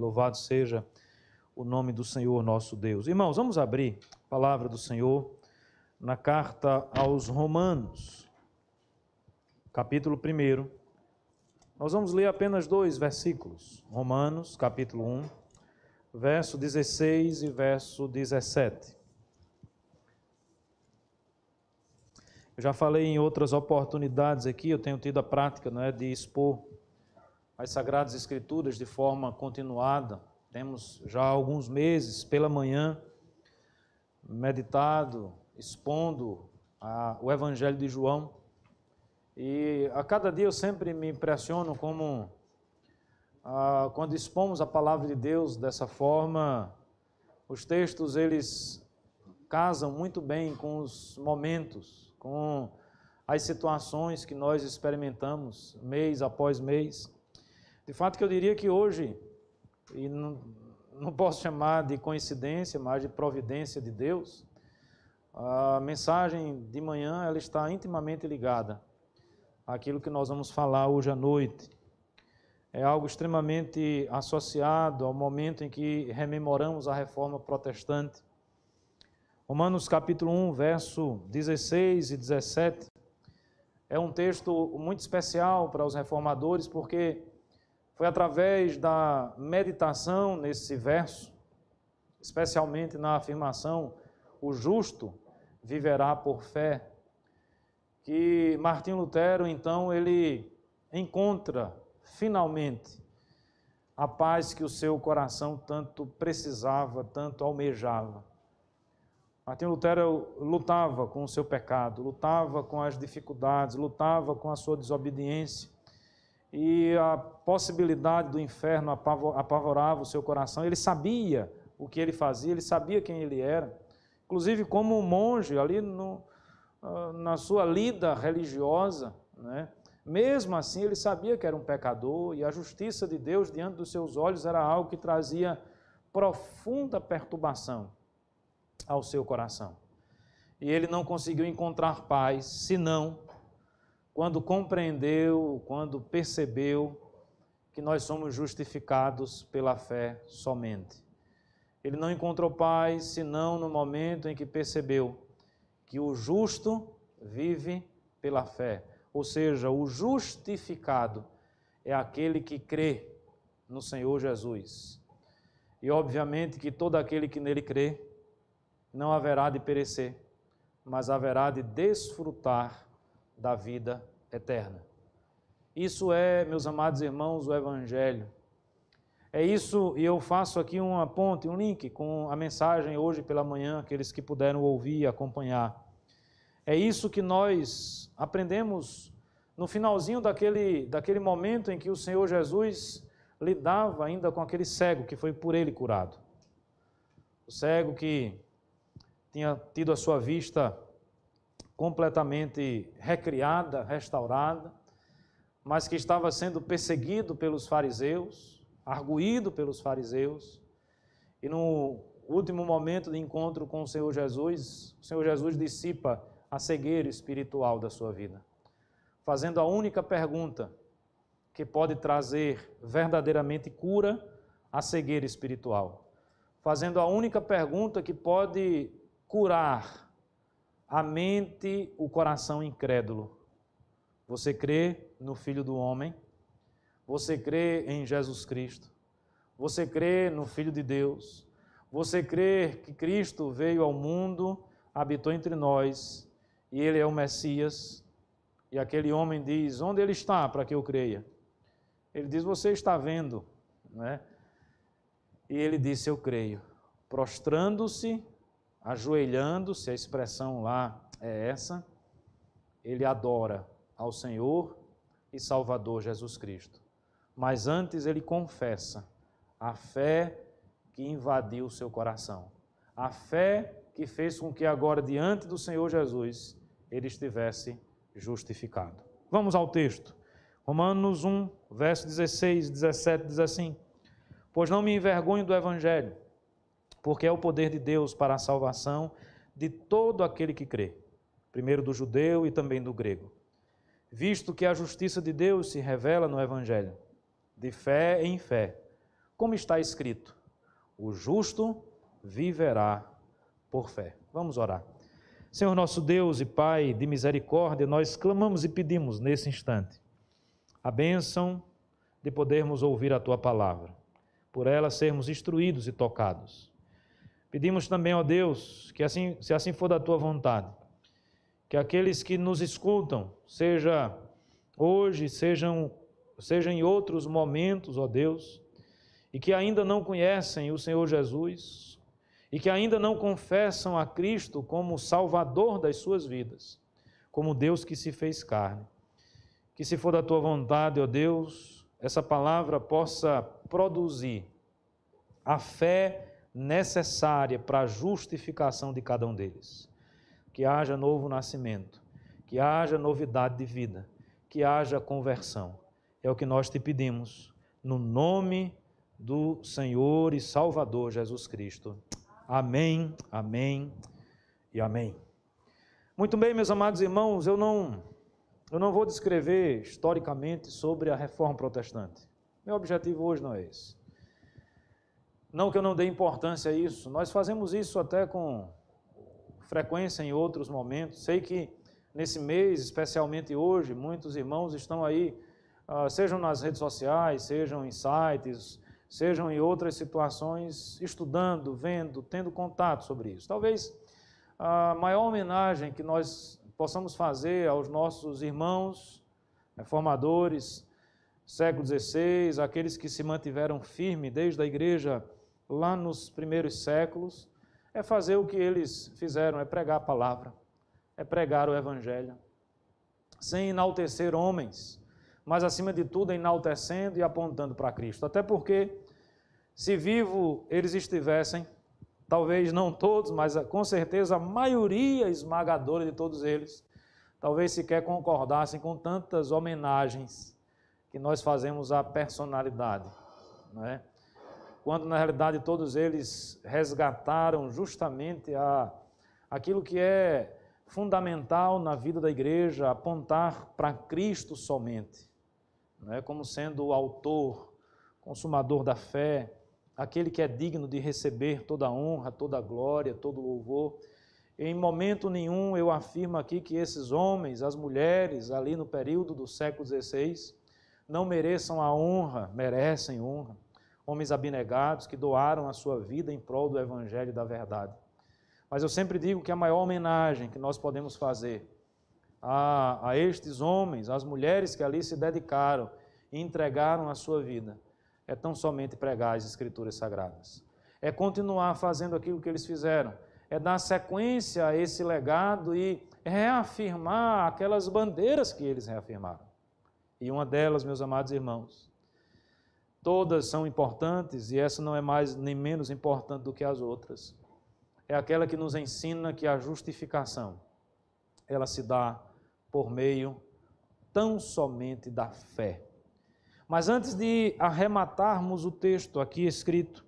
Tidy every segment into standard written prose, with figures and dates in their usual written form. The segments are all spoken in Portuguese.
Louvado seja o nome do Senhor nosso Deus. Irmãos, vamos abrir a palavra do Senhor na carta aos Romanos, capítulo 1. Nós vamos ler apenas 2 versículos. Romanos, capítulo 1, verso 16 e verso 17. Eu já falei em outras oportunidades aqui, eu tenho tido a prática, de expor as Sagradas Escrituras de forma continuada. Temos já há alguns meses, pela manhã, meditado, expondo o Evangelho de João. E a cada dia eu sempre me impressiono como, quando expomos a palavra de Deus dessa forma, os textos eles casam muito bem com os momentos, com as situações que nós experimentamos mês após mês. De fato que eu diria que hoje, e não posso chamar de coincidência, mas de providência de Deus, a mensagem de manhã ela está intimamente ligada àquilo que nós vamos falar hoje à noite. É algo extremamente associado ao momento em que rememoramos a Reforma Protestante. Romanos capítulo 1, verso 16 e 17, é um texto muito especial para os reformadores, porque foi através da meditação nesse verso, especialmente na afirmação, o justo viverá por fé, que Martinho Lutero, então, ele encontra finalmente a paz que o seu coração tanto precisava, tanto almejava. Martinho Lutero lutava com o seu pecado, lutava com as dificuldades, lutava com a sua desobediência, e a possibilidade do inferno apavorava o seu coração. Ele sabia o que ele fazia, ele sabia quem ele era. Inclusive, como monge, ali na sua lida religiosa, mesmo assim ele sabia que era um pecador, e a justiça de Deus diante dos seus olhos era algo que trazia profunda perturbação ao seu coração. E ele não conseguiu encontrar paz, senão quando compreendeu, quando percebeu que nós somos justificados pela fé somente. Ele não encontrou paz, senão no momento em que percebeu que o justo vive pela fé. Ou seja, o justificado é aquele que crê no Senhor Jesus. E obviamente que todo aquele que nele crê, não haverá de perecer, mas haverá de desfrutar da vida eterna. Isso é, meus amados irmãos, o Evangelho. É isso, e eu faço aqui uma ponte, um link com a mensagem hoje pela manhã, aqueles que puderam ouvir e acompanhar. É isso que nós aprendemos no finalzinho daquele momento em que o Senhor Jesus lidava ainda com aquele cego que foi por ele curado. O cego que tinha tido a sua vista completamente recriada, restaurada, mas que estava sendo perseguido pelos fariseus, arguído pelos fariseus, e no último momento de encontro com o Senhor Jesus dissipa a cegueira espiritual da sua vida, fazendo a única pergunta que pode trazer verdadeiramente cura à cegueira espiritual, fazendo a única pergunta que pode curar a mente, o coração incrédulo. Você crê no Filho do Homem? Você crê em Jesus Cristo? Você crê no Filho de Deus? Você crê que Cristo veio ao mundo, habitou entre nós, e Ele é o Messias? E aquele homem diz, onde Ele está para que eu creia? Ele diz, você está vendo, E ele disse, eu creio. Prostrando-se, ajoelhando-se, a expressão lá é essa, ele adora ao Senhor e Salvador Jesus Cristo. Mas antes ele confessa a fé que invadiu o seu coração. A fé que fez com que agora, diante do Senhor Jesus, ele estivesse justificado. Vamos ao texto. Romanos 1, verso 16 e 17 diz assim, pois não me envergonho do Evangelho, porque é o poder de Deus para a salvação de todo aquele que crê, primeiro do judeu e também do grego. Visto que a justiça de Deus se revela no Evangelho, de fé em fé, como está escrito: o justo viverá por fé. Vamos orar. Senhor nosso Deus e Pai de misericórdia, nós clamamos e pedimos nesse instante a bênção de podermos ouvir a Tua palavra, por ela sermos instruídos e tocados. Pedimos também, ó Deus, que assim, se assim for da Tua vontade, que aqueles que nos escutam, seja hoje, seja em outros momentos, ó Deus, e que ainda não conhecem o Senhor Jesus, e que ainda não confessam a Cristo como Salvador das suas vidas, como Deus que se fez carne. Que se for da Tua vontade, ó Deus, essa palavra possa produzir a fé necessária para a justificação de cada um deles. Que haja novo nascimento, que haja novidade de vida, que haja conversão. É o que nós te pedimos, no nome do Senhor e Salvador Jesus Cristo. Amém, amém e amém. Muito bem, meus amados irmãos, eu não vou descrever historicamente sobre a Reforma Protestante. Meu objetivo hoje não é esse. Não que eu não dê importância a isso, nós fazemos isso até com frequência em outros momentos. Sei que nesse mês, especialmente hoje, muitos irmãos estão aí, sejam nas redes sociais, sejam em sites, sejam em outras situações, estudando, vendo, tendo contato sobre isso. Talvez a maior homenagem que nós possamos fazer aos nossos irmãos reformadores, século XVI, aqueles que se mantiveram firmes desde a igreja lá nos primeiros séculos, é fazer o que eles fizeram, é pregar a palavra, é pregar o evangelho, sem enaltecer homens, mas acima de tudo enaltecendo e apontando para Cristo. Até porque, se vivo eles estivessem, talvez não todos, mas com certeza a maioria esmagadora de todos eles, talvez sequer concordassem com tantas homenagens que nós fazemos à personalidade, não é? Quando na realidade todos eles resgataram justamente aquilo que é fundamental na vida da igreja, apontar para Cristo somente, não é? Como sendo o autor, consumador da fé, aquele que é digno de receber toda a honra, toda a glória, todo o louvor. Em momento nenhum eu afirmo aqui que esses homens, as mulheres ali no período do século XVI, não mereçam a honra, merecem honra. Homens abnegados que doaram a sua vida em prol do evangelho e da verdade. Mas eu sempre digo que a maior homenagem que nós podemos fazer a estes homens, às mulheres que ali se dedicaram e entregaram a sua vida, é tão somente pregar as Escrituras Sagradas. É continuar fazendo aquilo que eles fizeram, é dar sequência a esse legado e reafirmar aquelas bandeiras que eles reafirmaram. E uma delas, meus amados irmãos, todas são importantes e essa não é mais nem menos importante do que as outras. É aquela que nos ensina que a justificação, ela se dá por meio tão somente da fé. Mas antes de arrematarmos o texto aqui escrito,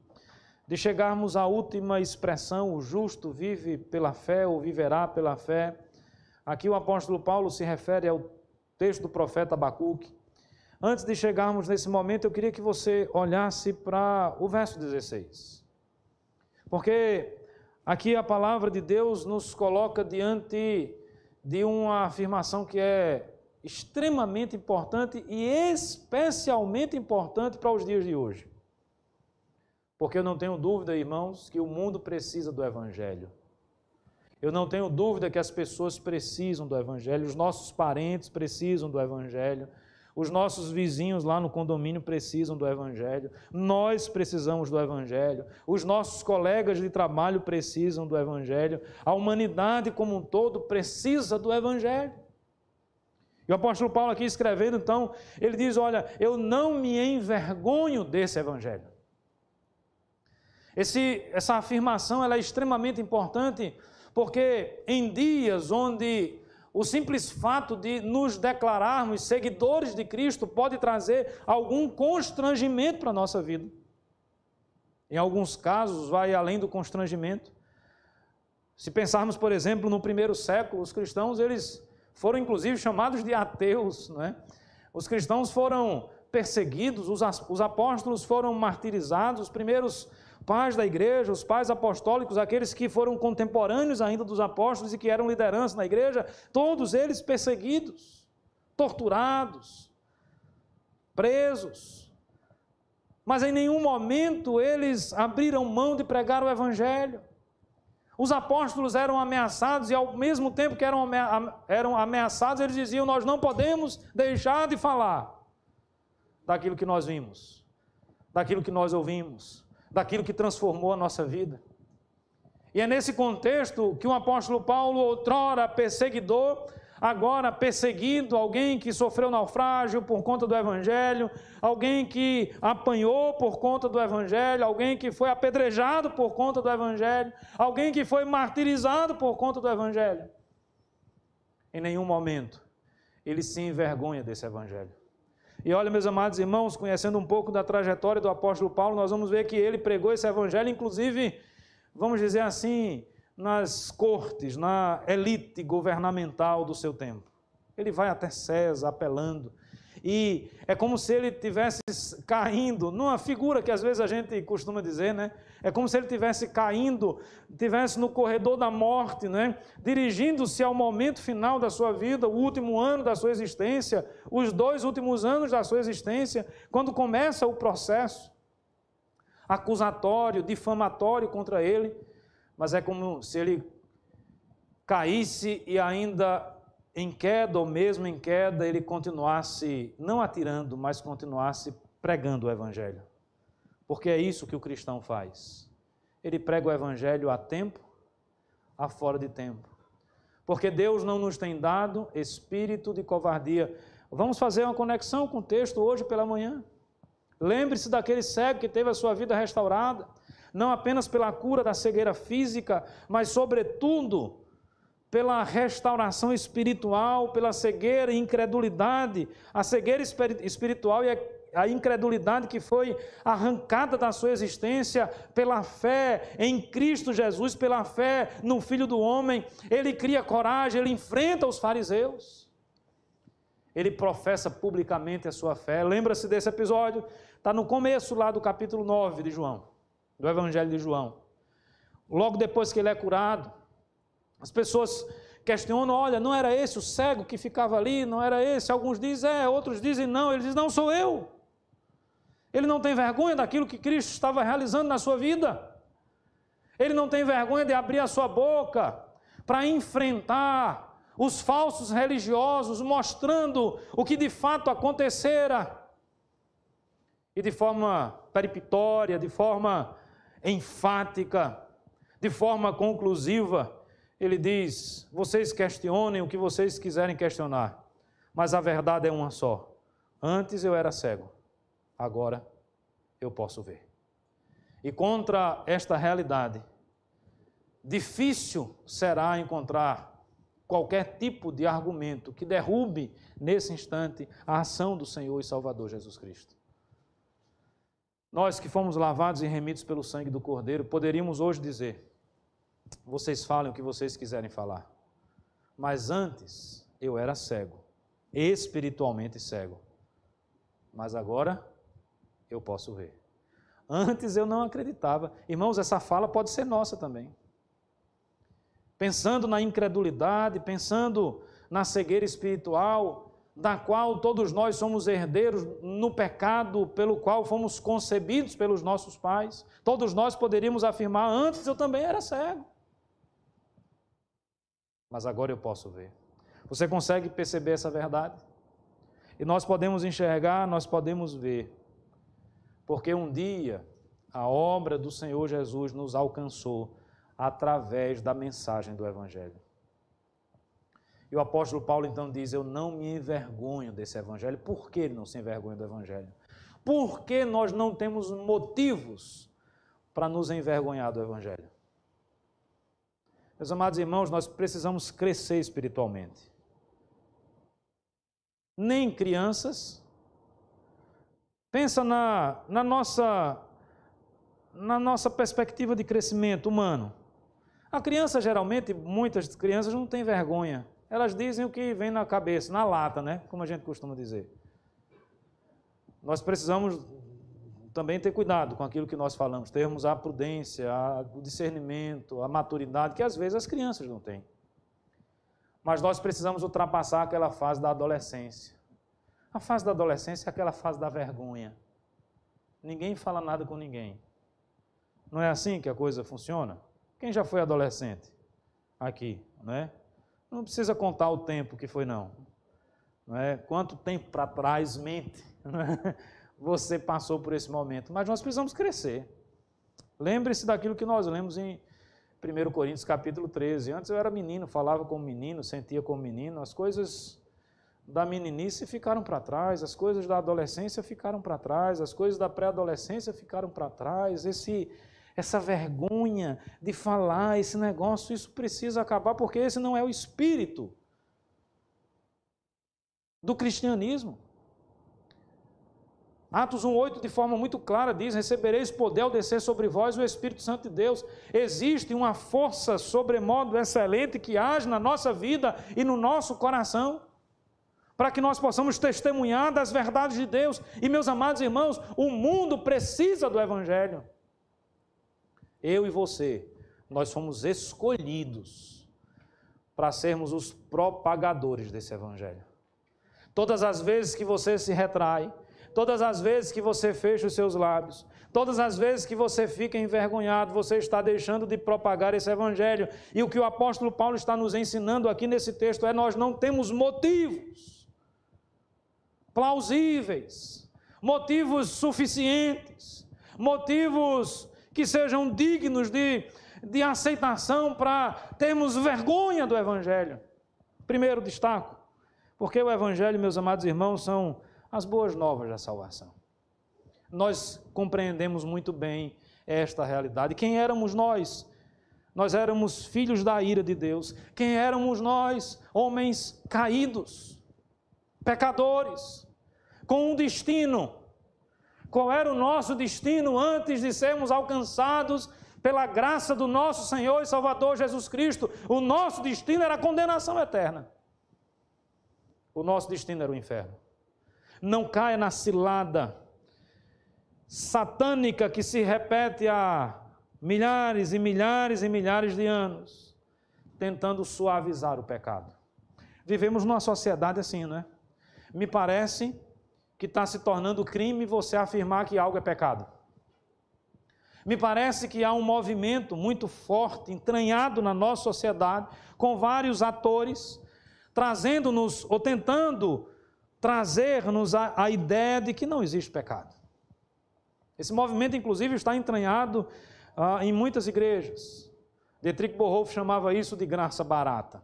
de chegarmos à última expressão, o justo vive pela fé ou viverá pela fé, aqui o apóstolo Paulo se refere ao texto do profeta Abacuque. Antes de chegarmos nesse momento, eu queria que você olhasse para o verso 16. Porque aqui a palavra de Deus nos coloca diante de uma afirmação que é extremamente importante e especialmente importante para os dias de hoje. Porque eu não tenho dúvida, irmãos, que o mundo precisa do Evangelho. Eu não tenho dúvida que as pessoas precisam do Evangelho, os nossos parentes precisam do Evangelho, os nossos vizinhos lá no condomínio precisam do Evangelho, nós precisamos do Evangelho, os nossos colegas de trabalho precisam do Evangelho, a humanidade como um todo precisa do Evangelho. E o apóstolo Paulo aqui escrevendo, então, ele diz, olha, eu não me envergonho desse Evangelho. Essa afirmação ela é extremamente importante, porque em dias onde o simples fato de nos declararmos seguidores de Cristo pode trazer algum constrangimento para a nossa vida. Em alguns casos, vai além do constrangimento. Se pensarmos, por exemplo, no primeiro século, os cristãos eles foram inclusive chamados de ateus, não é? Os cristãos foram perseguidos, os apóstolos foram martirizados, os primeiros pais da igreja, os pais apostólicos, aqueles que foram contemporâneos ainda dos apóstolos e que eram liderança na igreja, todos eles perseguidos, torturados, presos. Mas em nenhum momento eles abriram mão de pregar o evangelho. Os apóstolos eram ameaçados e ao mesmo tempo que eram ameaçados, eles diziam: nós não podemos deixar de falar daquilo que nós vimos, daquilo que nós ouvimos, daquilo que transformou a nossa vida. E é nesse contexto que o apóstolo Paulo, outrora perseguidor, agora perseguido, alguém que sofreu naufrágio por conta do evangelho, alguém que apanhou por conta do evangelho, alguém que foi apedrejado por conta do evangelho, alguém que foi martirizado por conta do evangelho. Em nenhum momento ele se envergonha desse evangelho. E olha, meus amados irmãos, conhecendo um pouco da trajetória do apóstolo Paulo, nós vamos ver que ele pregou esse evangelho, inclusive, vamos dizer assim, nas cortes, na elite governamental do seu tempo. Ele vai até César apelando. E é como se ele estivesse caindo, numa figura que às vezes a gente costuma dizer, né? É como se ele estivesse caindo, estivesse no corredor da morte, né? Dirigindo-se ao momento final da sua vida, o último ano da sua existência, os 2 últimos anos da sua existência, quando começa o processo acusatório, difamatório contra ele. Mas é como se ele caísse e ainda em queda, ou mesmo em queda, ele continuasse, não atirando, mas continuasse pregando o evangelho. Porque é isso que o cristão faz. Ele prega o evangelho a tempo, a fora de tempo. Porque Deus não nos tem dado espírito de covardia. Vamos fazer uma conexão com o texto hoje pela manhã. Lembre-se daquele cego que teve a sua vida restaurada, não apenas pela cura da cegueira física, mas sobretudo pela restauração espiritual, pela cegueira e incredulidade, a cegueira espiritual e a incredulidade que foi arrancada da sua existência pela fé em Cristo Jesus, pela fé no Filho do Homem. Ele cria coragem, ele enfrenta os fariseus. Ele professa publicamente a sua fé. Lembra-se desse episódio? Está no começo lá do capítulo 9 de João, do Evangelho de João. Logo depois que ele é curado, as pessoas questionam: olha, não era esse o cego que ficava ali? Não era esse? Alguns dizem outros dizem não. Ele diz: não, sou eu. Ele não tem vergonha daquilo que Cristo estava realizando na sua vida. Ele não tem vergonha de abrir a sua boca para enfrentar os falsos religiosos, mostrando o que de fato acontecera. E de forma peremptória, de forma enfática, de forma conclusiva, ele diz: vocês questionem o que vocês quiserem questionar, mas a verdade é uma só. Antes eu era cego, agora eu posso ver. E contra esta realidade, difícil será encontrar qualquer tipo de argumento que derrube nesse instante a ação do Senhor e Salvador Jesus Cristo. Nós que fomos lavados e remidos pelo sangue do Cordeiro, poderíamos hoje dizer: vocês falem o que vocês quiserem falar, mas antes eu era cego, espiritualmente cego, mas agora eu posso ver. Antes eu não acreditava. Irmãos, essa fala pode ser nossa também. Pensando na incredulidade, pensando na cegueira espiritual, da qual todos nós somos herdeiros no pecado pelo qual fomos concebidos pelos nossos pais. Todos nós poderíamos afirmar: antes eu também era cego, mas agora eu posso ver. Você consegue perceber essa verdade? E nós podemos enxergar, nós podemos ver, porque um dia a obra do Senhor Jesus nos alcançou através da mensagem do Evangelho. E o apóstolo Paulo então diz: eu não me envergonho desse Evangelho. Por que ele não se envergonha do Evangelho? Por que nós não temos motivos para nos envergonhar do Evangelho? Meus amados irmãos, nós precisamos crescer espiritualmente. Nem crianças. Pensa na nossa perspectiva de crescimento humano. A criança, geralmente, muitas crianças não têm vergonha. Elas dizem o que vem na cabeça, na lata, né? Como a gente costuma dizer. nós precisamos também ter cuidado com aquilo que nós falamos, termos a prudência, o discernimento, a maturidade, que às vezes as crianças não têm. Mas nós precisamos ultrapassar aquela fase da adolescência. A fase da adolescência é aquela fase da vergonha. Ninguém fala nada com ninguém. Não é assim que a coisa funciona? Quem já foi adolescente? Aqui, não é? Não precisa contar o tempo que foi, não. Não é? Quanto tempo para trás, mente, não é? Você passou por esse momento. Mas nós precisamos crescer. Lembre-se daquilo que nós lemos em 1 Coríntios capítulo 13. Antes eu era menino, falava como menino, sentia como menino. As coisas da meninice ficaram para trás, as coisas da adolescência ficaram para trás, as coisas da pré-adolescência ficaram para trás. Essa vergonha de falar, esse negócio, isso precisa acabar, porque esse não é o espírito do cristianismo. Atos 1,8 de forma muito clara diz: recebereis poder ao descer sobre vós o Espírito Santo de Deus. Existe uma força sobremodo excelente que age na nossa vida e no nosso coração, para que nós possamos testemunhar das verdades de Deus. E, meus amados irmãos, o mundo precisa do Evangelho. Eu e você, nós fomos escolhidos para sermos os propagadores desse Evangelho. Todas as vezes que você se retrai, todas as vezes que você fecha os seus lábios, todas as vezes que você fica envergonhado, você está deixando de propagar esse Evangelho. E o que o apóstolo Paulo está nos ensinando aqui nesse texto é: nós não temos motivos plausíveis, motivos suficientes, motivos que sejam dignos de aceitação para termos vergonha do Evangelho. Primeiro destaco, porque o Evangelho, meus amados irmãos, são as boas novas da salvação. Nós compreendemos muito bem esta realidade. Quem éramos nós? Nós éramos filhos da ira de Deus. Quem éramos nós? Homens caídos, pecadores, com um destino. Qual era o nosso destino antes de sermos alcançados pela graça do nosso Senhor e Salvador Jesus Cristo? O nosso destino era a condenação eterna. O nosso destino era o inferno. Não caia na cilada satânica que se repete há milhares e milhares e milhares de anos, tentando suavizar o pecado. Vivemos numa sociedade assim, não é? Me parece que está se tornando crime você afirmar que algo é pecado. Me parece que há um movimento muito forte, entranhado na nossa sociedade, com vários atores, trazendo-nos, ou tentando trazer-nos a ideia de que não existe pecado. Esse movimento, inclusive, está entranhado em muitas igrejas. Dietrich Bonhoeffer chamava isso de graça barata.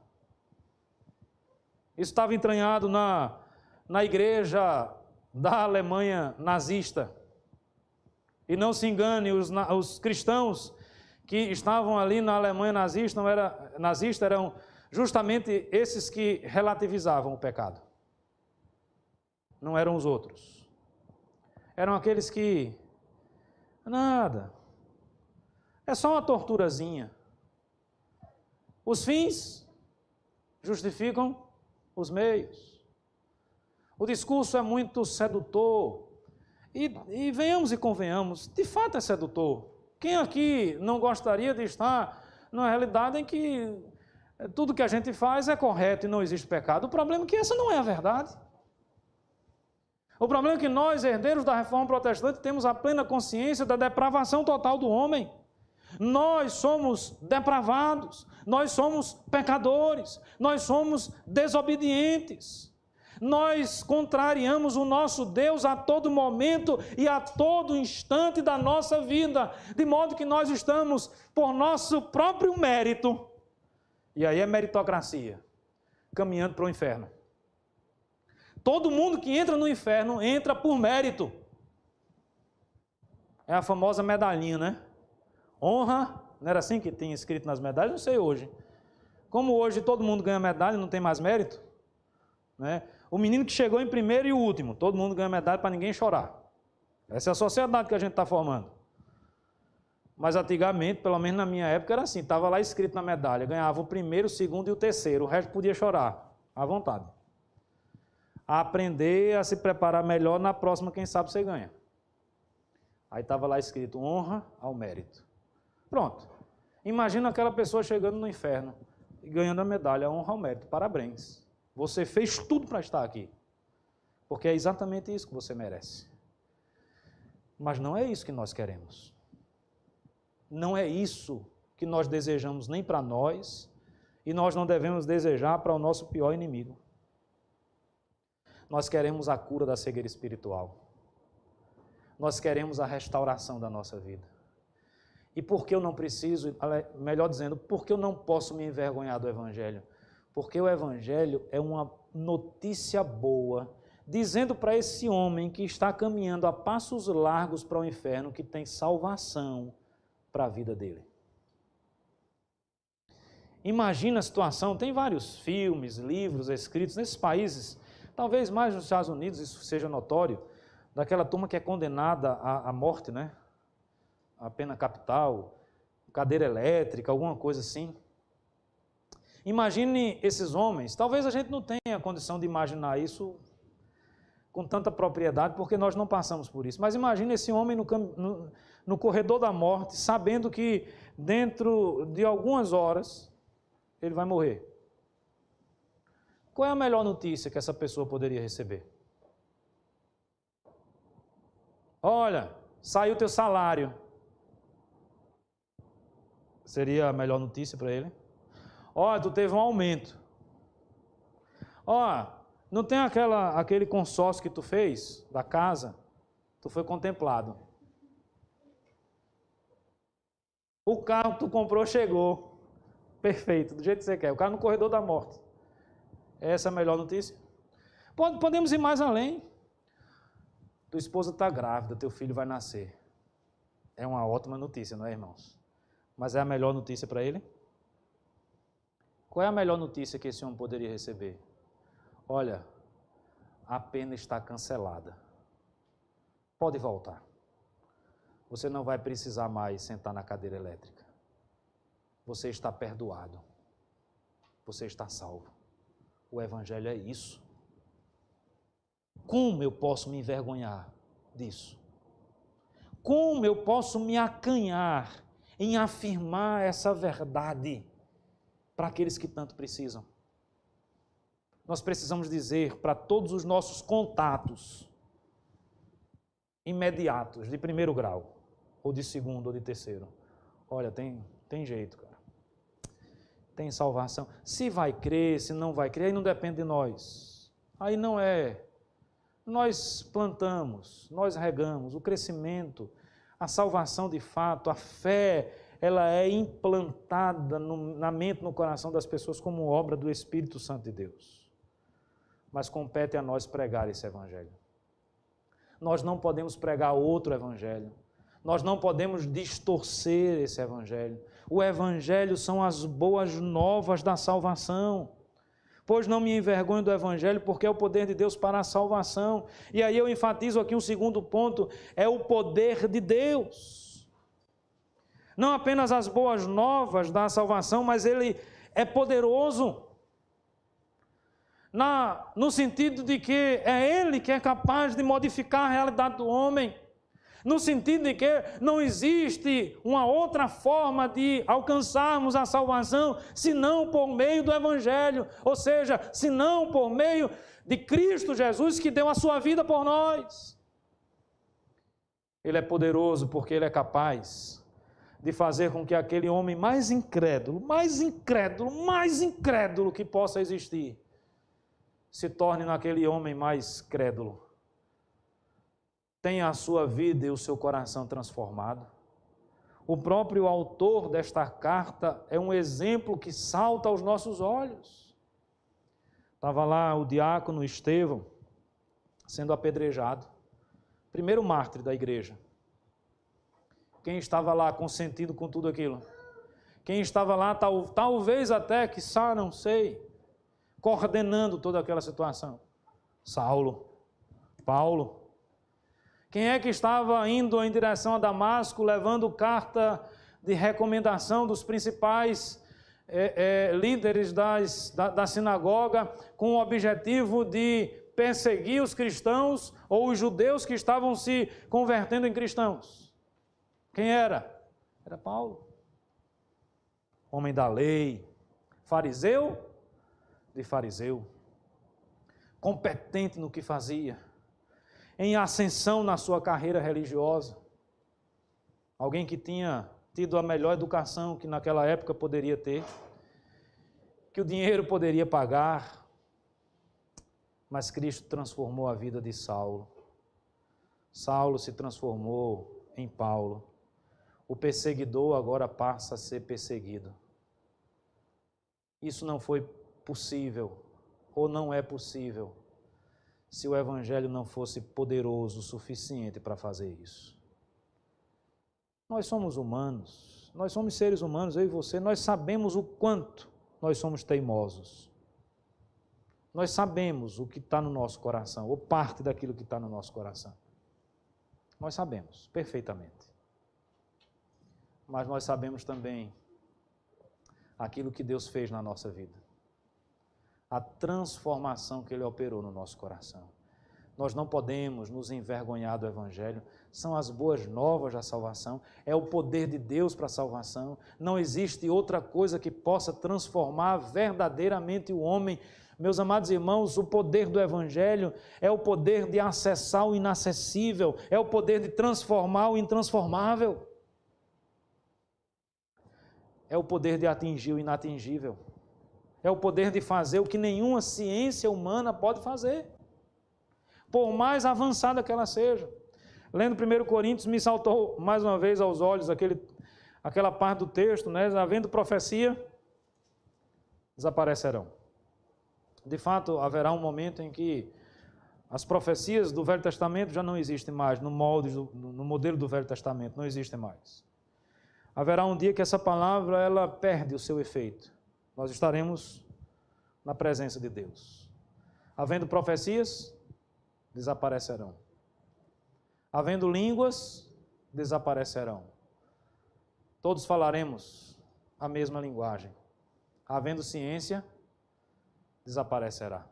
Isso estava entranhado na igreja da Alemanha nazista. E não se engane, os cristãos que estavam ali na Alemanha nazista eram justamente esses que relativizavam o pecado. Não eram os outros. Eram aqueles que... nada. É só uma torturazinha. Os fins justificam os meios. O discurso é muito sedutor. E venhamos e convenhamos, de fato é sedutor. Quem aqui não gostaria de estar numa realidade em que tudo que a gente faz é correto e não existe pecado? O problema é que essa não é a verdade. O problema é que nós, herdeiros da Reforma Protestante, temos a plena consciência da depravação total do homem. Nós somos depravados, nós somos pecadores, nós somos desobedientes. Nós contrariamos o nosso Deus a todo momento e a todo instante da nossa vida, de modo que nós estamos, por nosso próprio mérito, e aí é meritocracia, caminhando para o inferno. Todo mundo que entra no inferno entra por mérito. É a famosa medalhinha, né? Honra, não era assim que tinha escrito nas medalhas? Não sei hoje. Como hoje todo mundo ganha medalha, não tem mais mérito, né? O menino que chegou em primeiro e o último, todo mundo ganha medalha para ninguém chorar. Essa é a sociedade que a gente está formando. Mas antigamente, pelo menos na minha época, era assim, estava lá escrito na medalha, ganhava o primeiro, o segundo e o terceiro, o resto podia chorar, à vontade. a aprender a se preparar melhor, na próxima, quem sabe você ganha. Aí estava lá escrito, honra ao mérito. Pronto. Imagina aquela pessoa chegando no inferno e ganhando a medalha, honra ao mérito. Parabéns. Você fez tudo para estar aqui. Porque é exatamente isso que você merece. Mas não é isso que nós queremos. Não é isso que nós desejamos nem para nós, e nós não devemos desejar para o nosso pior inimigo. Nós queremos a cura da cegueira espiritual. Nós queremos a restauração da nossa vida. E por que eu não preciso, melhor dizendo, por que eu não posso me envergonhar do Evangelho? Porque o Evangelho é uma notícia boa, dizendo para esse homem que está caminhando a passos largos para o inferno, que tem salvação para a vida dele. Imagina a situação, tem vários filmes, livros escritos nesses países, talvez mais nos Estados Unidos isso seja notório, daquela turma que é condenada à morte, né? A pena capital, cadeira elétrica, alguma coisa assim. Imagine esses homens, talvez a gente não tenha condição de imaginar isso com tanta propriedade, porque nós não passamos por isso, mas imagine esse homem no corredor da morte, sabendo que dentro de algumas horas ele vai morrer. Qual é a melhor notícia que essa pessoa poderia receber? Olha, saiu teu salário. Seria a melhor notícia para ele? Olha, tu teve um aumento. Olha, não tem aquele consórcio que tu fez da casa? Tu foi contemplado. O carro que tu comprou chegou. Perfeito, do jeito que você quer. O carro no corredor da morte. Essa é a melhor notícia? Podemos ir mais além. Tua esposa está grávida, teu filho vai nascer. É uma ótima notícia, não é, irmãos? Mas é a melhor notícia para ele? Qual é a melhor notícia que esse homem poderia receber? Olha, a pena está cancelada. Pode voltar. Você não vai precisar mais sentar na cadeira elétrica. Você está perdoado. Você está salvo. O Evangelho é isso. Como eu posso me envergonhar disso? Como eu posso me acanhar em afirmar essa verdade para aqueles que tanto precisam? Nós precisamos dizer para todos os nossos contatos imediatos, de primeiro grau, ou de segundo, ou de terceiro. Olha, tem jeito, cara. Tem salvação. Se vai crer, se não vai crer, aí não depende de nós. Aí não é. Nós plantamos, nós regamos, o crescimento, a salvação de fato, a fé, ela é implantada na mente, no coração das pessoas como obra do Espírito Santo de Deus. Mas compete a nós pregar esse Evangelho. Nós não podemos pregar outro Evangelho. Nós não podemos distorcer esse Evangelho. O Evangelho são as boas novas da salvação. Pois não me envergonho do Evangelho, porque é o poder de Deus para a salvação. E aí eu enfatizo aqui um segundo ponto, é o poder de Deus. Não apenas as boas novas da salvação, mas ele é poderoso. No sentido de que é Ele que é capaz de modificar a realidade do homem. No sentido de que não existe uma outra forma de alcançarmos a salvação senão por meio do Evangelho, ou seja, senão por meio de Cristo Jesus que deu a sua vida por nós. Ele é poderoso porque Ele é capaz de fazer com que aquele homem mais incrédulo que possa existir, se torne naquele homem mais crédulo. Tenha a sua vida e o seu coração transformado. O próprio autor desta carta é um exemplo que salta aos nossos olhos. Estava lá o diácono Estevão sendo apedrejado, primeiro mártir da igreja. Quem estava lá consentindo com tudo aquilo? Quem estava lá, talvez até, quiçá, não sei, coordenando toda aquela situação? Saulo, Paulo. Quem é que estava indo em direção a Damasco, levando carta de recomendação dos principais líderes da sinagoga, com o objetivo de perseguir os cristãos ou os judeus que estavam se convertendo em cristãos. Quem era? Era Paulo. Homem da lei, fariseu de fariseu, competente no que fazia, em ascensão na sua carreira religiosa. Alguém que tinha tido a melhor educação que naquela época poderia ter, que o dinheiro poderia pagar, mas Cristo transformou a vida de Saulo. Saulo se transformou em Paulo. O perseguidor agora passa a ser perseguido. Isso não foi possível, ou não é possível, se o Evangelho não fosse poderoso o suficiente para fazer isso. Nós somos humanos, nós somos seres humanos, eu e você, nós sabemos o quanto nós somos teimosos. Nós sabemos o que está no nosso coração, ou parte daquilo que está no nosso coração. Nós sabemos perfeitamente. Mas nós sabemos também aquilo que Deus fez na nossa vida. A transformação que Ele operou no nosso coração. Nós não podemos nos envergonhar do Evangelho. São as boas novas da salvação. É o poder de Deus para a salvação. Não existe outra coisa que possa transformar verdadeiramente o homem. Meus amados irmãos, o poder do Evangelho é o poder de acessar o inacessível. É o poder de transformar o intransformável. É o poder de atingir o inatingível. É o poder de fazer o que nenhuma ciência humana pode fazer, por mais avançada que ela seja. Lendo 1 Coríntios, me saltou mais uma vez aos olhos aquela parte do texto, né? Havendo profecia, desaparecerão. De fato, haverá um momento em que as profecias do Velho Testamento já não existem mais, no modelo do Velho Testamento, não existem mais. Haverá um dia que essa palavra ela perde o seu efeito. Nós estaremos na presença de Deus. Havendo profecias, desaparecerão. Havendo línguas, desaparecerão. Todos falaremos a mesma linguagem. Havendo ciência, desaparecerá.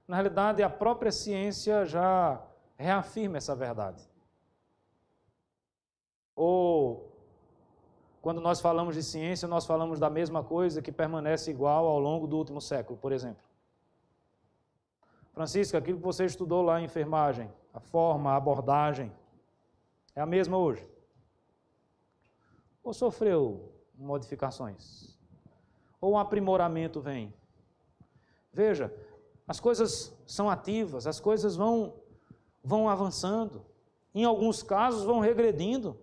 Na realidade, a própria ciência já reafirma essa verdade. Ou quando nós falamos de ciência, nós falamos da mesma coisa que permanece igual ao longo do último século, por exemplo. Francisco, aquilo que você estudou lá em enfermagem, a forma, a abordagem, é a mesma hoje? Ou sofreu modificações? Ou um aprimoramento vem? Veja, as coisas são ativas, as coisas vão avançando, em alguns casos vão regredindo.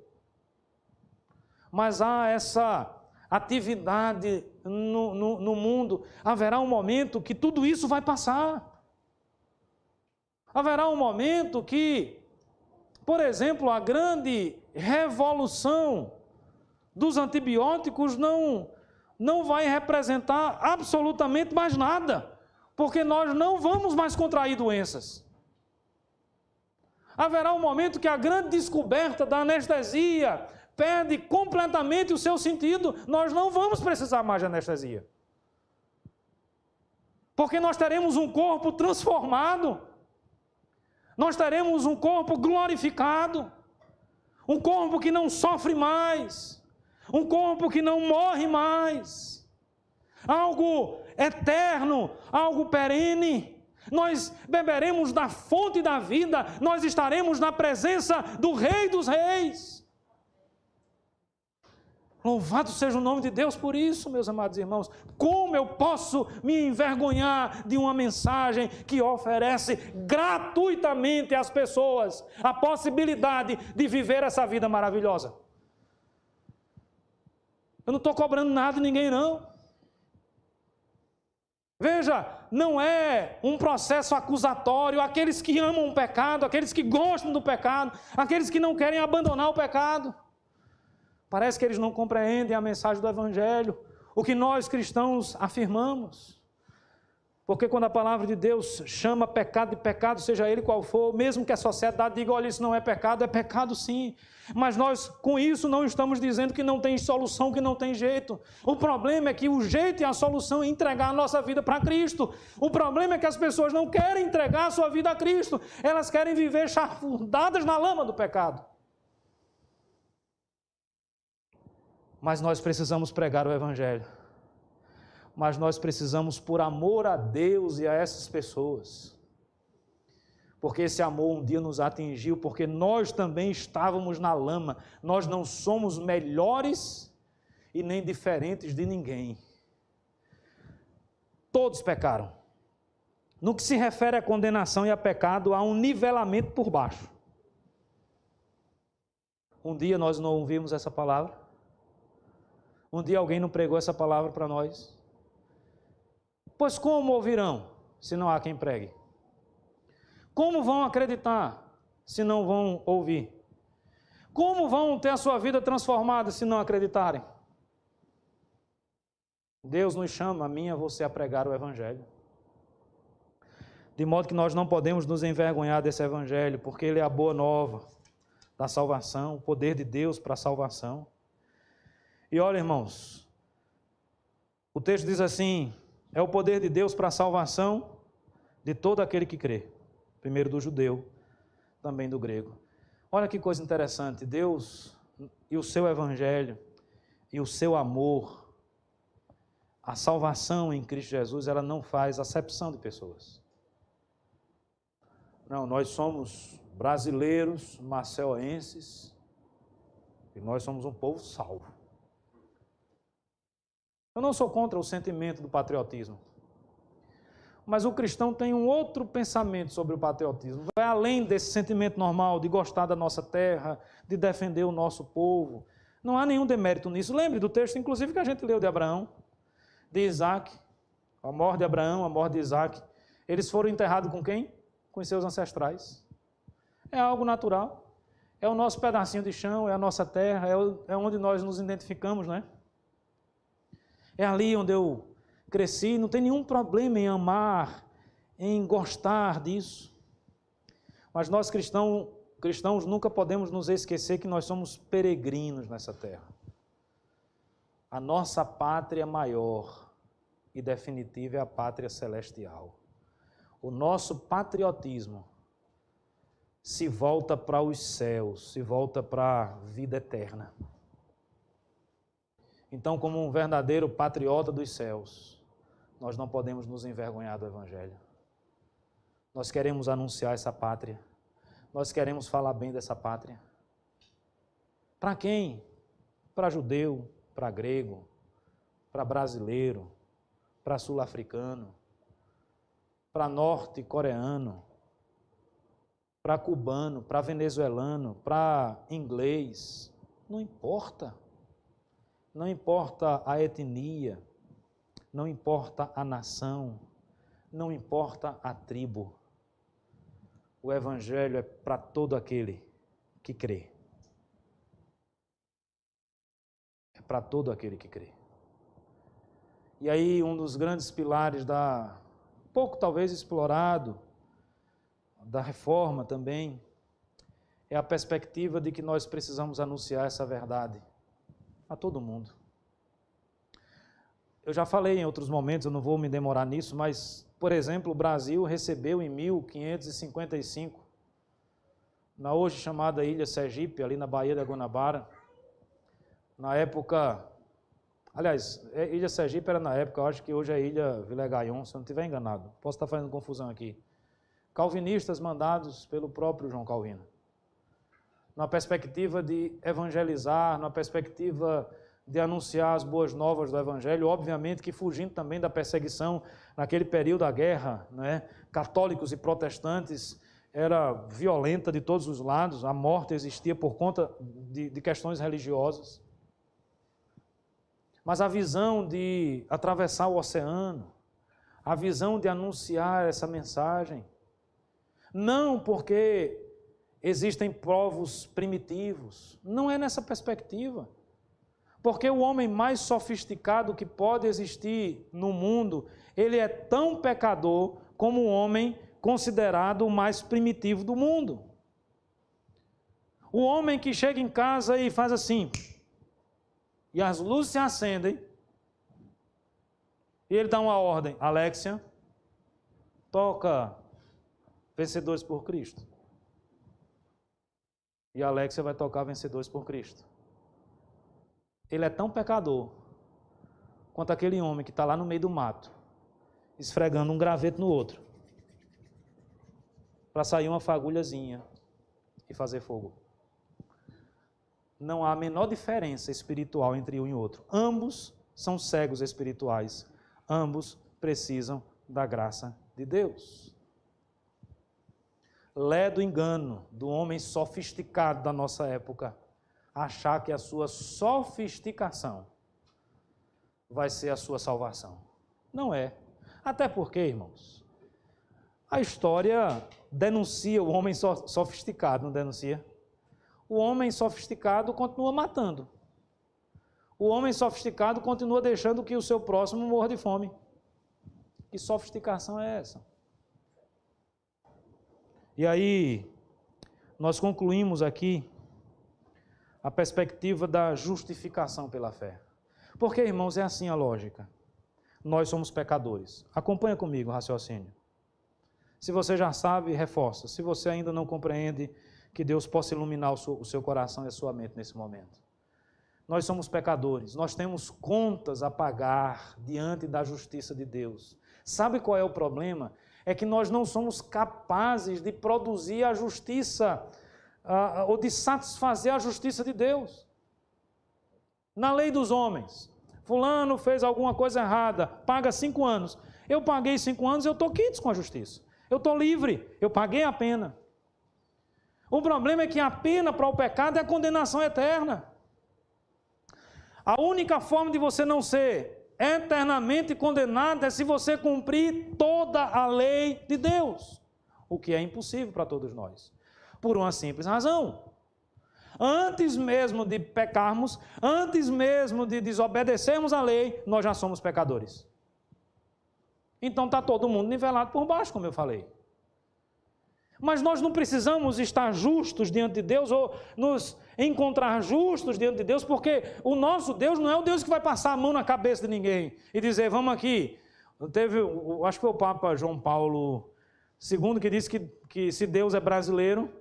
Mas há essa atividade no mundo. Haverá um momento que tudo isso vai passar. Haverá um momento que, por exemplo, a grande revolução dos antibióticos não vai representar absolutamente mais nada, porque nós não vamos mais contrair doenças. Haverá um momento que a grande descoberta da anestesia perde completamente o seu sentido. Nós não vamos precisar mais de anestesia. Porque nós teremos um corpo transformado. Nós teremos um corpo glorificado. Um corpo que não sofre mais. Um corpo que não morre mais. Algo eterno, algo perene. Nós beberemos da fonte da vida. Nós estaremos na presença do Rei dos Reis. Louvado seja o nome de Deus por isso, meus amados irmãos. Como eu posso me envergonhar de uma mensagem que oferece gratuitamente às pessoas a possibilidade de viver essa vida maravilhosa? Eu não estou cobrando nada de ninguém, não. Veja, não é um processo acusatório. Aqueles que amam o pecado, aqueles que gostam do pecado, aqueles que não querem abandonar o pecado. Parece que eles não compreendem a mensagem do Evangelho, o que nós cristãos afirmamos. Porque quando a palavra de Deus chama pecado de pecado, seja ele qual for, mesmo que a sociedade diga, olha, isso não é pecado sim. Mas nós, com isso, não estamos dizendo que não tem solução, que não tem jeito. O problema é que o jeito e a solução é entregar a nossa vida para Cristo. O problema é que as pessoas não querem entregar a sua vida a Cristo. Elas querem viver chafundadas na lama do pecado. Mas nós precisamos pregar o Evangelho. Mas nós precisamos, por amor a Deus e a essas pessoas, porque esse amor um dia nos atingiu, porque nós também estávamos na lama, nós não somos melhores e nem diferentes de ninguém. Todos pecaram. No que se refere à condenação e a pecado, há um nivelamento por baixo. Um dia nós não ouvimos essa palavra, um dia alguém não pregou essa palavra para nós. Pois como ouvirão, se não há quem pregue? Como vão acreditar, se não vão ouvir? Como vão ter a sua vida transformada, se não acreditarem? Deus nos chama, a mim e a você, a pregar o Evangelho. De modo que nós não podemos nos envergonhar desse Evangelho, porque ele é a boa nova da salvação, o poder de Deus para a salvação. E olha, irmãos, o texto diz assim, é o poder de Deus para a salvação de todo aquele que crê. Primeiro do judeu, também do grego. Olha que coisa interessante, Deus e o seu Evangelho e o seu amor, a salvação em Cristo Jesus, ela não faz acepção de pessoas. Não, nós somos brasileiros, maceienses, e nós somos um povo salvo. Eu não sou contra o sentimento do patriotismo, mas o cristão tem um outro pensamento sobre o patriotismo. Vai além desse sentimento normal de gostar da nossa terra, de defender o nosso povo. Não há nenhum demérito nisso. Lembre do texto, inclusive, que a gente leu de Abraão, de Isaac, a morte de Abraão, a morte de Isaac. Eles foram enterrados com quem? Com os seus ancestrais. É algo natural. É o nosso pedacinho de chão, é a nossa terra, é onde nós nos identificamos, não é? É ali onde eu cresci, não tem nenhum problema em amar, em gostar disso. Mas nós cristãos nunca podemos nos esquecer que nós somos peregrinos nessa terra. A nossa pátria maior e definitiva é a pátria celestial. O nosso patriotismo se volta para os céus, se volta para a vida eterna. Então, como um verdadeiro patriota dos céus, nós não podemos nos envergonhar do Evangelho. Nós queremos anunciar essa pátria. Nós queremos falar bem dessa pátria. Para quem? Para judeu, para grego, para brasileiro, para sul-africano, para norte-coreano, para cubano, para venezuelano, para inglês. Não importa. Não importa a etnia, não importa a nação, não importa a tribo. O Evangelho é para todo aquele que crê. É para todo aquele que crê. E aí um dos grandes pilares pouco talvez explorado, da reforma também, é a perspectiva de que nós precisamos anunciar essa verdade a todo mundo. Eu já falei em outros momentos, eu não vou me demorar nisso, mas, por exemplo, o Brasil recebeu em 1555, na hoje chamada Ilha Sergipe, ali na Baía da Guanabara, na época, aliás, Ilha Sergipe era na época, eu acho que hoje é Ilha Vilegaion, se eu não estiver enganado, posso estar fazendo confusão aqui. Calvinistas mandados pelo próprio João Calvino, na perspectiva de evangelizar, na perspectiva de anunciar as boas novas do Evangelho, obviamente que fugindo também da perseguição naquele período da guerra, né? Católicos e protestantes, era violenta de todos os lados, a morte existia por conta de questões religiosas. Mas a visão de atravessar o oceano, a visão de anunciar essa mensagem, não porque existem povos primitivos, não é nessa perspectiva. Porque o homem mais sofisticado que pode existir no mundo, ele é tão pecador como o homem considerado o mais primitivo do mundo. O homem que chega em casa e faz assim, e as luzes se acendem, e ele dá uma ordem: Alexia, toca Vencedores por Cristo. E a Alexia vai tocar Vencedores por Cristo. Ele é tão pecador quanto aquele homem que está lá no meio do mato, esfregando um graveto no outro, para sair uma fagulhazinha e fazer fogo. Não há a menor diferença espiritual entre um e outro. Ambos são cegos espirituais. Ambos precisam da graça de Deus. Lé do engano do homem sofisticado da nossa época, achar que a sua sofisticação vai ser a sua salvação. Não é. Até porque, irmãos, a história denuncia o homem sofisticado, não denuncia? O homem sofisticado continua matando. O homem sofisticado continua deixando que o seu próximo morra de fome. Que sofisticação é essa? E aí, nós concluímos aqui a perspectiva da justificação pela fé. Porque, irmãos, é assim a lógica. Nós somos pecadores. Acompanha comigo o raciocínio. Se você já sabe, reforça. Se você ainda não compreende, que Deus possa iluminar o seu coração e a sua mente nesse momento. Nós somos pecadores. Nós temos contas a pagar diante da justiça de Deus. Sabe qual é o problema? É que nós não somos capazes de produzir a justiça ou de satisfazer a justiça de Deus. Na lei dos homens, fulano fez alguma coisa errada, paga 5 anos. Eu paguei 5 anos, eu estou quites com a justiça. Eu estou livre, eu paguei a pena. O problema é que a pena para o pecado é a condenação eterna. A única forma de você não ser eternamente condenado é se você cumprir toda a lei de Deus, o que é impossível para todos nós, por uma simples razão. Antes mesmo de pecarmos, antes mesmo de desobedecermos a lei, nós já somos pecadores. Então está todo mundo nivelado por baixo, como eu falei. Mas nós não precisamos estar justos diante de Deus ou nos encontrar justos diante de Deus, porque o nosso Deus não é o Deus que vai passar a mão na cabeça de ninguém e dizer, vamos aqui. Acho que foi o Papa João Paulo II que disse que se Deus é brasileiro,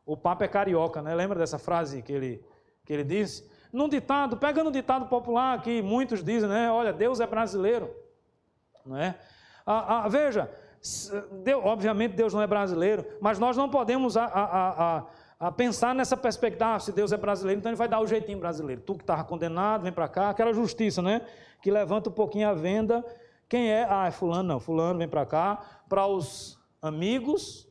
o Papa é carioca, né? Lembra dessa frase que ele disse? Num ditado, pegando um ditado popular que muitos dizem, né? Olha, Deus é brasileiro, não é? Veja, obviamente Deus não é brasileiro, mas nós não podemos pensar nessa perspectiva, se Deus é brasileiro, então ele vai dar o jeitinho brasileiro. Tu que estava condenado, vem para cá, aquela justiça, né? Que levanta um pouquinho a venda. Quem é? É fulano, não. Fulano vem para cá. Para os amigos,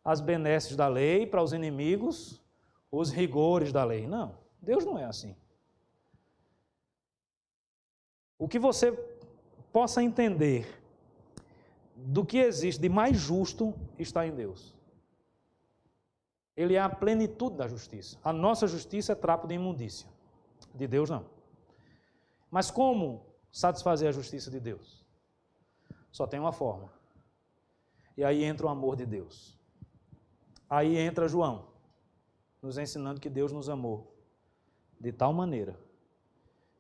as benesses da lei. Para os inimigos, os rigores da lei. Não, Deus não é assim. O que você possa entender do que existe de mais justo está em Deus. Ele é a plenitude da justiça. A nossa justiça é trapo de imundícia. De Deus não. Mas como satisfazer a justiça de Deus? Só tem uma forma. E aí entra o amor de Deus. Aí entra João, nos ensinando que Deus nos amou de tal maneira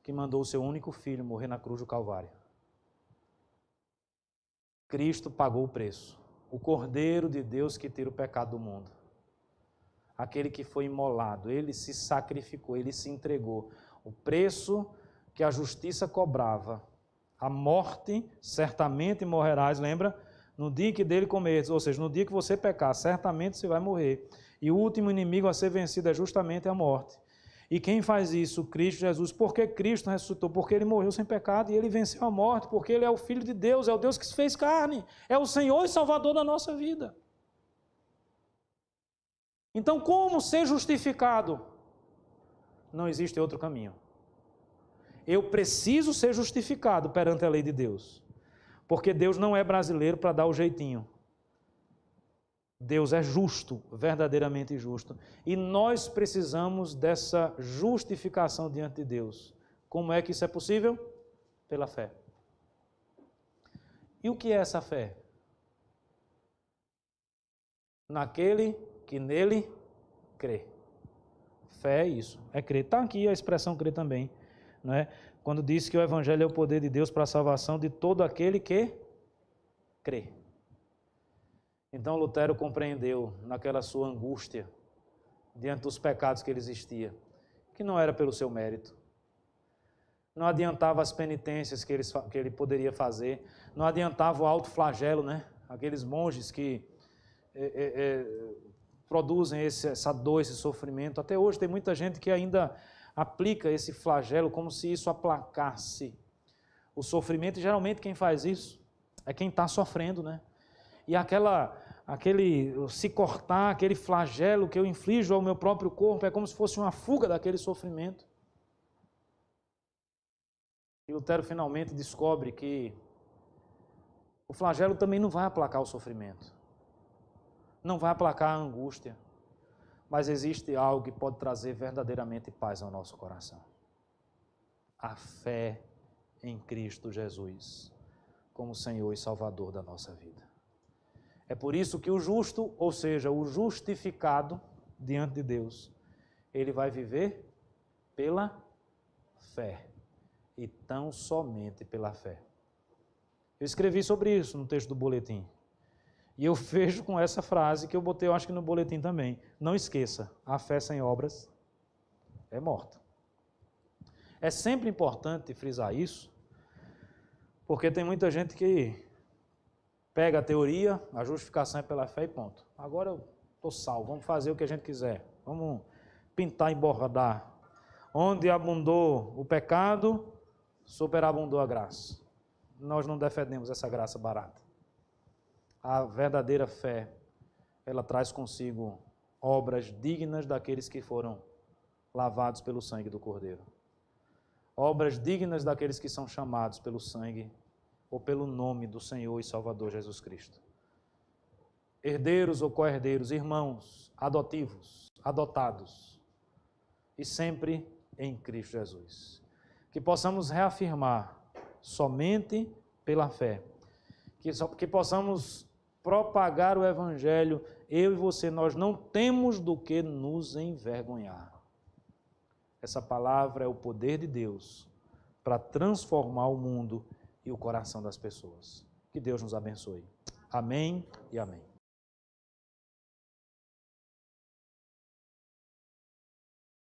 que mandou o seu único filho morrer na cruz do Calvário. Cristo pagou o preço. O Cordeiro de Deus que tira o pecado do mundo. Aquele que foi imolado, ele se sacrificou, ele se entregou. O preço que a justiça cobrava, a morte, certamente morrerás, lembra? No dia que dele comeres, ou seja, no dia que você pecar, certamente você vai morrer. E o último inimigo a ser vencido é justamente a morte. E quem faz isso? Cristo Jesus. Por que Cristo ressuscitou? Porque ele morreu sem pecado e ele venceu a morte, porque ele é o Filho de Deus, é o Deus que se fez carne, é o Senhor e Salvador da nossa vida. Então, como ser justificado? Não existe outro caminho. Eu preciso ser justificado perante a lei de Deus, porque Deus não é brasileiro para dar o jeitinho. Deus é justo, verdadeiramente justo. E nós precisamos dessa justificação diante de Deus. Como é que isso é possível? Pela fé. E o que é essa fé? Naquele que nele crê. Fé é isso, é crer. Está aqui a expressão crer também, não é? Quando diz que o Evangelho é o poder de Deus para a salvação de todo aquele que crê. Então Lutero compreendeu naquela sua angústia, diante dos pecados que ele existia, que não era pelo seu mérito. Não adiantava as penitências que ele poderia fazer, não adiantava o alto flagelo, né? Aqueles monges que produzem essa dor, esse sofrimento. Até hoje tem muita gente que ainda aplica esse flagelo como se isso aplacasse o sofrimento, e geralmente quem faz isso é quem está sofrendo, né? E aquele se cortar, aquele flagelo que eu inflijo ao meu próprio corpo, é como se fosse uma fuga daquele sofrimento. E Lutero finalmente descobre que o flagelo também não vai aplacar o sofrimento, não vai aplacar a angústia, mas existe algo que pode trazer verdadeiramente paz ao nosso coração. A fé em Cristo Jesus, como Senhor e Salvador da nossa vida. É por isso que o justo, ou seja, o justificado diante de Deus, ele vai viver pela fé, e tão somente pela fé. Eu escrevi sobre isso no texto do boletim. E eu fecho com essa frase que eu botei, eu acho que no boletim também. Não esqueça, a fé sem obras é morta. É sempre importante frisar isso, porque tem muita gente que pega a teoria, a justificação é pela fé e ponto. Agora eu estou salvo, vamos fazer o que a gente quiser. Vamos pintar e bordar. Onde abundou o pecado, superabundou a graça. Nós não defendemos essa graça barata. A verdadeira fé, ela traz consigo obras dignas daqueles que foram lavados pelo sangue do Cordeiro. Obras dignas daqueles que são chamados pelo sangue ou pelo nome do Senhor e Salvador Jesus Cristo. Herdeiros ou co-herdeiros, irmãos, adotivos, adotados, e sempre em Cristo Jesus. Que possamos reafirmar somente pela fé. Que possamos propagar o Evangelho, eu e você, nós não temos do que nos envergonhar. Essa palavra é o poder de Deus para transformar o mundo e o coração das pessoas. Que Deus nos abençoe. Amém e amém.